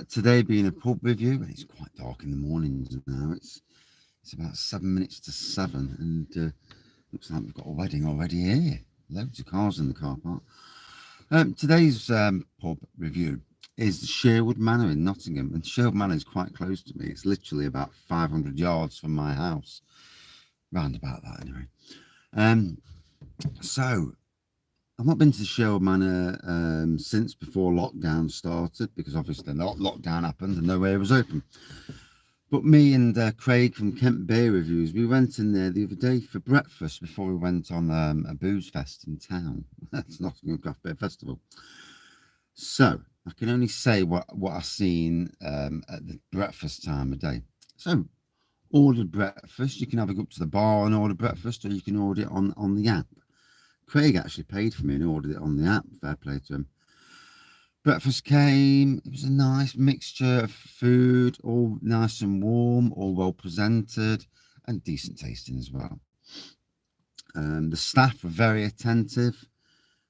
Today being a pub review, and it's quite dark in the mornings now. It's about 7 minutes to 7, and looks like we've got a wedding already here. Loads of cars in the car park. Today's pub review is the Sherwood Manor in Nottingham, and Sherwood Manor is quite close to me. It's literally about 500 yards from my house, round about that anyway. So I've not been to the Sherwood Manor since before lockdown started, because obviously lockdown happened and nowhere was open. But me and Craig from Kent Beer Reviews, we went in there the other day for breakfast before we went on a booze fest in town. That's Nottingham Craft Beer Festival. So I can only say what I've seen at the breakfast time of day. So ordered breakfast. You can either go up to the bar and order breakfast, or you can order it on the app. Craig actually paid for me and ordered it on the app. Fair play to him. Breakfast came. It was a nice mixture of food, all nice and warm, all well presented, and decent tasting as well. The staff were very attentive.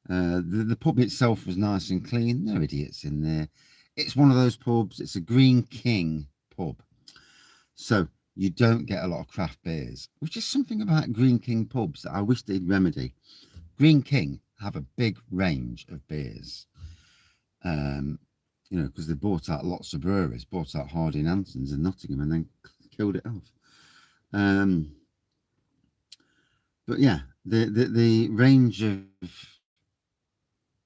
The pub itself was nice and clean. No idiots in there. It's one of those pubs. It's a Greene King Pub. So you don't get a lot of craft beers, which is something about Greene King pubs that I wish they'd remedy. Greene King have a big range of beers. Because they bought out lots of breweries, bought out Hardy and Hanson's in Nottingham, and then killed it off. But yeah, the range of,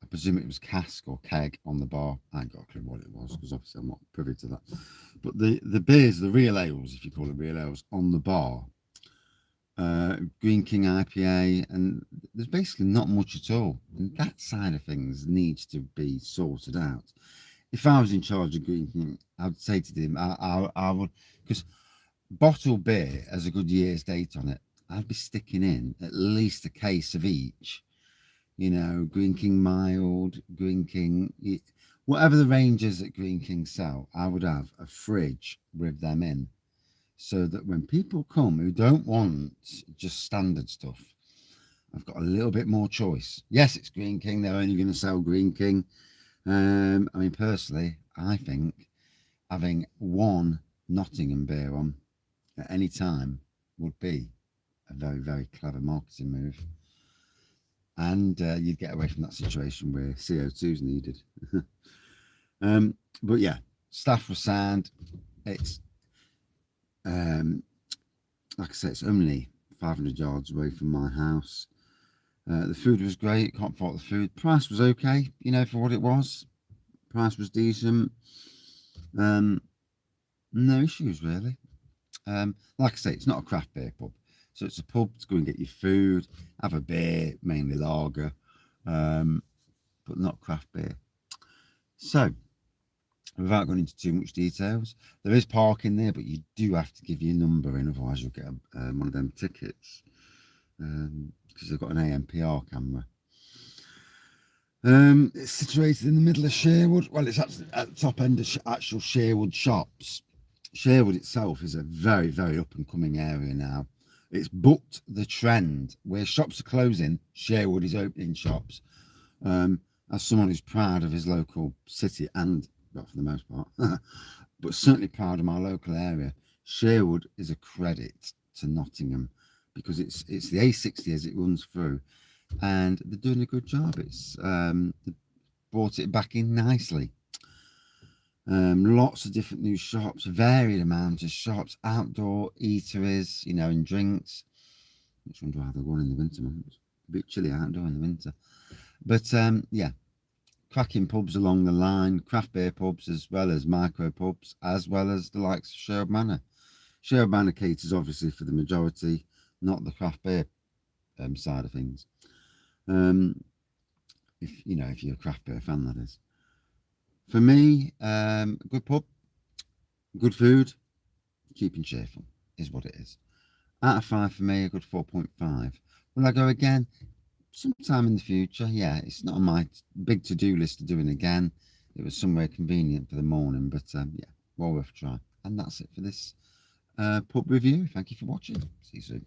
I presume it was cask or keg on the bar. I ain't got a clue what it was, because obviously I'm not privy to that. But the beers, the real ales, if you call it real ales, on the bar, Greene King IPA, and there's basically not much at all. And that side of things needs to be sorted out. If I was in charge of Greene King, I would say to them, I would, because bottled beer has a good year's date on it. I'd be sticking in at least a case of each. Greene King Mild, Greene King, whatever the range is that Greene King sell, I would have a fridge with them in. So that when people come who don't want just standard stuff, I've got a little bit more choice. Yes, it's Greene King. They're only going to sell Greene King. Personally, I think having one Nottingham beer on at any time would be a very, very clever marketing move. And you'd get away from that situation where CO2 is needed. But yeah, staff were sound. It's like I say, it's only 500 yards away from my house. The food was great. Can't fault the food. Price was okay, for what it was. Price was decent. No issues really. Like I say, it's not a craft beer pub, so it's a pub to go and get your food, have a beer, mainly lager, but not craft beer. So, without going into too much details, there is parking there, but you do have to give your number in, otherwise you'll get one of them tickets, because they've got an AMPR camera. It's situated in the middle of Sherwood. Well, it's actually at the top end of actual Sherwood shops. Sherwood itself is a very, very up and coming area now. It's booked the trend where shops are closing, Sherwood is opening shops. As someone who's proud of his local city, and well, for the most part, but certainly proud of my local area, Sherwood is a credit to Nottingham, because it's the A60 as it runs through, and they're doing a good job. They brought it back in nicely. Lots of different new shops, varied amount of shops, outdoor eateries, and drinks. Which wonder how they're going in the winter months. A bit chilly outdoor in the winter. But yeah, cracking pubs along the line, craft beer pubs as well as micro pubs, as well as the likes of Sherwood Manor. Sherwood Manor caters obviously for the majority, not the craft beer side of things. If you're a craft beer fan, that is. For me, good pub, good food, cheap and cheerful is what it is. Out of 5 for me, a good 4.5. Will I go again? Sometime in the future, yeah. It's not on my big to-do list of doing again. It was somewhere convenient for the morning, but yeah, well worth a try. And that's it for this pub review. Thank you for watching. See you soon.